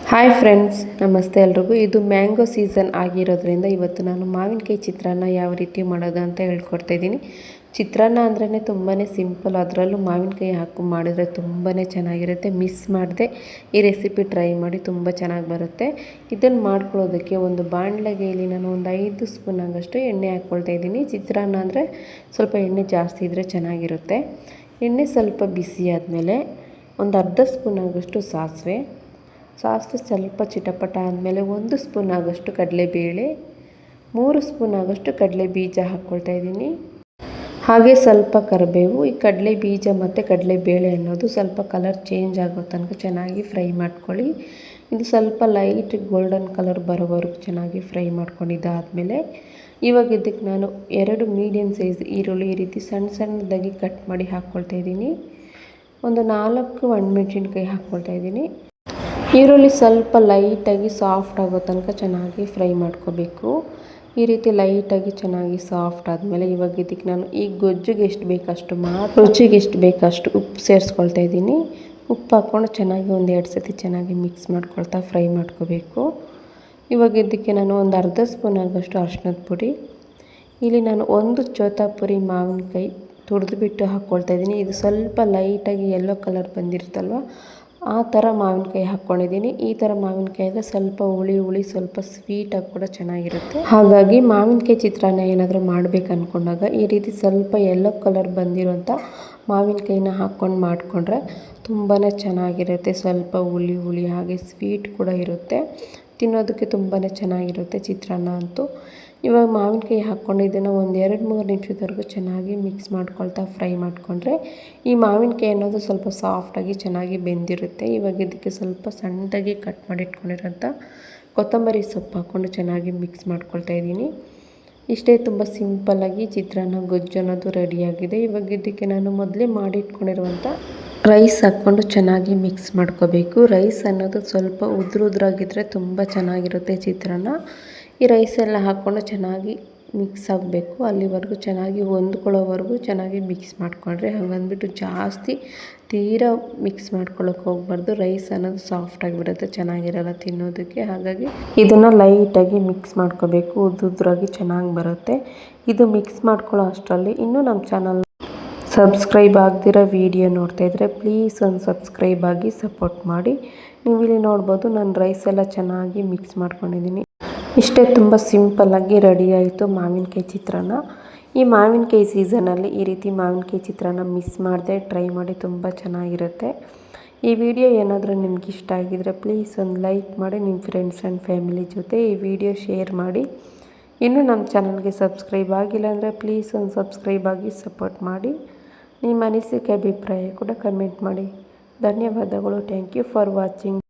Hi friends, ನಮಸ್ತೆ ಎಲ್ರಿಗೂ. ಇದು ಮ್ಯಾಂಗೋ ಸೀಸನ್ ಆಗಿರೋದ್ರಿಂದ ಇವತ್ತು ನಾನು ಮಾವಿನಕಾಯಿ ಚಿತ್ರಾನ್ನ ಯಾವ ರೀತಿ ಮಾಡೋದು ಅಂತ ಹೇಳ್ಕೊಡ್ತಾಯಿದ್ದೀನಿ. ಚಿತ್ರಾನ್ನ ಅಂದ್ರೇ ತುಂಬಾ ಸಿಂಪಲ್, ಅದರಲ್ಲೂ ಮಾವಿನಕಾಯಿ ಹಾಕಿ ಮಾಡಿದ್ರೆ ತುಂಬಾ ಚೆನ್ನಾಗಿರುತ್ತೆ. ಮಿಸ್ ಮಾಡದೆ ಈ ರೆಸಿಪಿ ಟ್ರೈ ಮಾಡಿ, ತುಂಬ ಚೆನ್ನಾಗಿ ಬರುತ್ತೆ. ಇದನ್ನು ಮಾಡ್ಕೊಳ್ಳೋದಕ್ಕೆ ಒಂದು ಬಾಣಲೆಗೆ ಇಲ್ಲಿ ನಾನು ಒಂದು 5 ಸ್ಪೂನ್ ಆಗೋಷ್ಟು ಎಣ್ಣೆ ಹಾಕ್ಕೊಳ್ತಾ ಇದ್ದೀನಿ. ಚಿತ್ರಾನ್ನ ಅಂದರೆ ಸ್ವಲ್ಪ ಎಣ್ಣೆ ಜಾಸ್ತಿ ಇದ್ದರೆ ಚೆನ್ನಾಗಿರುತ್ತೆ. ಎಣ್ಣೆ ಸ್ವಲ್ಪ ಬಿಸಿ ಆದಮೇಲೆ ಒಂದು ಅರ್ಧ ಸ್ಪೂನ್ ಆಗೋಷ್ಟು ಸಾಸಿವೆ ಸ್ವಲ್ಪ ಚಿಟಪಟ ಆದಮೇಲೆ 1 ಸ್ಪೂನ್ ಆಗೋಷ್ಟು ಕಡಲೆಬೇಳೆ, 3 ಸ್ಪೂನ್ ಆಗೋಷ್ಟು ಕಡಲೆ ಬೀಜ ಹಾಕ್ಕೊಳ್ತಾ ಇದ್ದೀನಿ. ಹಾಗೆ ಸ್ವಲ್ಪ ಕರಿಬೇವು. ಈ ಕಡಲೆ ಬೀಜ ಮತ್ತು ಕಡಲೆಬೇಳೆ ಅನ್ನೋದು ಸ್ವಲ್ಪ ಕಲರ್ ಚೇಂಜ್ ಆಗೋ ತನಕ ಚೆನ್ನಾಗಿ ಫ್ರೈ ಮಾಡ್ಕೊಳ್ಳಿ. ಇದು ಸ್ವಲ್ಪ ಲೈಟ್ ಗೋಲ್ಡನ್ ಕಲರ್ ಬರೋವರೆಗೂ ಚೆನ್ನಾಗಿ ಫ್ರೈ ಮಾಡ್ಕೊಂಡಿದ್ದಾದಮೇಲೆ ಇವಾಗ ಇದಕ್ಕೆ ನಾನು 2 ಮೀಡಿಯಮ್ ಸೈಜ್ ಈರುಳ್ಳಿ ಈ ರೀತಿ ಸಣ್ಣದಾಗಿ ಕಟ್ ಮಾಡಿ ಹಾಕ್ಕೊಳ್ತಾ ಇದ್ದೀನಿ. ಒಂದು 4 ಒಣಮೆಣಸಿನ್ಕಾಯಿ ಹಾಕ್ಕೊಳ್ತಾ ಇದ್ದೀನಿ. ಈರುಳ್ಳಿ ಸ್ವಲ್ಪ ಲೈಟಾಗಿ ಸಾಫ್ಟ್ ಆಗೋ ತನಕ ಚೆನ್ನಾಗಿ ಫ್ರೈ ಮಾಡ್ಕೋಬೇಕು. ಈ ರೀತಿ ಲೈಟಾಗಿ ಚೆನ್ನಾಗಿ ಸಾಫ್ಟ್ ಆದಮೇಲೆ ಇವಾಗ ಇದಕ್ಕೆ ನಾನು ಈ ಗೊಜ್ಜಿಗೆ ಎಷ್ಟು ಬೇಕಷ್ಟು ರುಚಿಗೆ ಎಷ್ಟು ಬೇಕಷ್ಟು ಉಪ್ಪು ಸೇರಿಸ್ಕೊಳ್ತಾ ಇದ್ದೀನಿ. ಉಪ್ಪು ಹಾಕ್ಕೊಂಡು ಚೆನ್ನಾಗಿ 1-2 ಸತಿ ಚೆನ್ನಾಗಿ ಮಿಕ್ಸ್ ಮಾಡ್ಕೊಳ್ತಾ ಫ್ರೈ ಮಾಡ್ಕೋಬೇಕು. ಇವಾಗ ಇದಕ್ಕೆ ನಾನು ಒಂದು ಅರ್ಧ ಸ್ಪೂನ್ ಆಗೋಷ್ಟು ಅರಿಶಿಣದ ಪುಡಿ, ಇಲ್ಲಿ ನಾನು 1 ಚೋತಾಪುರಿ ಮಾವಿನಕಾಯಿ ತುರಿದ್ಬಿಟ್ಟು ಹಾಕ್ಕೊಳ್ತಾ ಇದ್ದೀನಿ. ಇದು ಸ್ವಲ್ಪ ಲೈಟಾಗಿ ಯೆಲ್ಲೋ ಕಲರ್ ಬಂದಿರುತ್ತಲ್ವ, ಆ ಥರ ಮಾವಿನಕಾಯಿ ಹಾಕ್ಕೊಂಡಿದ್ದೀನಿ. ಈ ಥರ ಮಾವಿನಕಾಯಿ ಅಂದರೆ ಸ್ವಲ್ಪ ಹುಳಿ ಸ್ವಲ್ಪ ಸ್ವೀಟಾಗಿ ಕೂಡ ಚೆನ್ನಾಗಿರುತ್ತೆ. ಹಾಗಾಗಿ ಮಾವಿನಕಾಯಿ ಚಿತ್ರಾನ್ನ ಏನಾದರೂ ಮಾಡಬೇಕು ಅಂದ್ಕೊಂಡಾಗ ಈ ರೀತಿ ಸ್ವಲ್ಪ ಯೆಲ್ಲೋ ಕಲರ್ ಬಂದಿರೋಂಥ ಮಾವಿನಕಾಯಿನ ಹಾಕ್ಕೊಂಡು ಮಾಡಿಕೊಂಡ್ರೆ ತುಂಬಾ ಚೆನ್ನಾಗಿರುತ್ತೆ. ಸ್ವಲ್ಪ ಹುಳಿ ಹಾಗೆ ಸ್ವೀಟ್ ಕೂಡ ಇರುತ್ತೆ. ತಿನ್ನೋದಕ್ಕೆ ತುಂಬಾ ಚೆನ್ನಾಗಿರುತ್ತೆ ಚಿತ್ರಾನ್ನ ಅಂತೂ. ಇವಾಗ ಮಾವಿನಕಾಯಿ ಹಾಕ್ಕೊಂಡು ಇದನ್ನು ಒಂದು 2-3 ನಿಮಿಷದವರೆಗೂ ಚೆನ್ನಾಗಿ ಮಿಕ್ಸ್ ಮಾಡ್ಕೊಳ್ತಾ ಫ್ರೈ ಮಾಡಿಕೊಂಡ್ರೆ ಈ ಮಾವಿನಕಾಯಿ ಅನ್ನೋದು ಸ್ವಲ್ಪ ಸಾಫ್ಟಾಗಿ ಚೆನ್ನಾಗಿ ಬೆಂದಿರುತ್ತೆ. ಇವಾಗ ಇದಕ್ಕೆ ಸ್ವಲ್ಪ ಸಣ್ಣದಾಗಿ ಕಟ್ ಮಾಡಿ ಇಟ್ಕೊಂಡಿರೋಂಥ ಕೊತ್ತಂಬರಿ ಸೊಪ್ಪು ಹಾಕ್ಕೊಂಡು ಚೆನ್ನಾಗಿ ಮಿಕ್ಸ್ ಮಾಡ್ಕೊಳ್ತಾ ಇದ್ದೀನಿ. ಇಷ್ಟೇ, ತುಂಬ ಸಿಂಪಲ್ಲಾಗಿ ಚಿತ್ರಾನ್ನ ಗೊಜ್ಜು ಅನ್ನೋದು ರೆಡಿಯಾಗಿದೆ. ಇವಾಗ ಇದಕ್ಕೆ ನಾನು ಮೊದಲೇ ಮಾಡಿಟ್ಕೊಂಡಿರುವಂಥ ರೈಸ್ ಹಾಕ್ಕೊಂಡು ಚೆನ್ನಾಗಿ ಮಿಕ್ಸ್ ಮಾಡ್ಕೋಬೇಕು. ರೈಸ್ ಅನ್ನೋದು ಸ್ವಲ್ಪ ಉದುರಾಗಿದ್ದರೆ ತುಂಬ ಚೆನ್ನಾಗಿರುತ್ತೆ ಚಿತ್ರಾನ್ನ. ಈ ರೈಸೆಲ್ಲ ಹಾಕ್ಕೊಂಡು ಚೆನ್ನಾಗಿ ಮಿಕ್ಸ್ ಆಗಬೇಕು. ಅಲ್ಲಿವರೆಗೂ ಚೆನ್ನಾಗಿ ಹೊಂದ್ಕೊಳ್ಳೋವರೆಗೂ ಚೆನ್ನಾಗಿ ಮಿಕ್ಸ್ ಮಾಡಿಕೊಂಡ್ರೆ, ಹಾಗಂದ್ಬಿಟ್ಟು ಜಾಸ್ತಿ ತೀರಾ ಮಿಕ್ಸ್ ಮಾಡ್ಕೊಳ್ಳೋಕೆ ಹೋಗಬಾರ್ದು. ರೈಸ್ ಅನ್ನೋದು ಸಾಫ್ಟಾಗಿಬಿಡುತ್ತೆ, ಚೆನ್ನಾಗಿರಲ್ಲ ತಿನ್ನೋದಕ್ಕೆ. ಹಾಗಾಗಿ ಇದನ್ನು ಲೈಟಾಗಿ ಮಿಕ್ಸ್ ಮಾಡ್ಕೋಬೇಕು. ಉದುರಾಗಿ ಚೆನ್ನಾಗಿ ಬರುತ್ತೆ. ಇದು ಮಿಕ್ಸ್ ಮಾಡ್ಕೊಳ್ಳೋ ಅಷ್ಟರಲ್ಲಿ ಇನ್ನೂ ನಮ್ಮ ಚಾನಲ್ ಸಬ್ಸ್ಕ್ರೈಬ್ ಆಗದಿರೋ ವಿಡಿಯೋ ನೋಡ್ತಾಯಿದ್ರೆ ಪ್ಲೀಸ್ ಒಂದು ಸಬ್ಸ್ಕ್ರೈಬ್ ಆಗಿ ಸಪೋರ್ಟ್ ಮಾಡಿ. ನೀವು ಇಲ್ಲಿ ನೋಡ್ಬೋದು, ನಾನು ರೈಸ್ ಎಲ್ಲ ಚೆನ್ನಾಗಿ ಮಿಕ್ಸ್ ಮಾಡ್ಕೊಂಡಿದ್ದೀನಿ. ಇಷ್ಟೇ, ತುಂಬ ಸಿಂಪಲ್ಲಾಗಿ ರೆಡಿ ಆಯಿತು ಮಾವಿನಕಾಯಿ ಚಿತ್ರಾನ್ನ. ಈ ಮಾವಿನಕಾಯಿ ಸೀಸನಲ್ಲಿ ಈ ರೀತಿ ಮಾವಿನಕಾಯಿ ಚಿತ್ರಾನ್ನ ಮಿಸ್ ಮಾಡದೆ ಟ್ರೈ ಮಾಡಿ, ತುಂಬ ಚೆನ್ನಾಗಿರುತ್ತೆ. ಈ ವಿಡಿಯೋ ಏನಾದರೂ ನಿಮ್ಗೆ ಇಷ್ಟ ಆಗಿದರೆ ಪ್ಲೀಸ್ ಒಂದು ಲೈಕ್ ಮಾಡಿ, ನಿಮ್ಮ ಫ್ರೆಂಡ್ಸ್ ಆ್ಯಂಡ್ ಫ್ಯಾಮಿಲಿ ಜೊತೆ ಈ ವಿಡಿಯೋ ಶೇರ್ ಮಾಡಿ. ಇನ್ನೂ ನಮ್ಮ ಚಾನಲ್ಗೆ ಸಬ್ಸ್ಕ್ರೈಬ್ ಆಗಿಲ್ಲ ಅಂದರೆ ಪ್ಲೀಸ್ ಒಂದು ಸಬ್ಸ್ಕ್ರೈಬ್ ಆಗಿ ಸಪೋರ್ಟ್ ಮಾಡಿ. ನಿಮ್ಮ ಅನಿಸಿಕೆ ಅಭಿಪ್ರಾಯ ಕೂಡ ಕಮೆಂಟ್ ಮಾಡಿ. ಧನ್ಯವಾದಗಳು. Thank you for watching.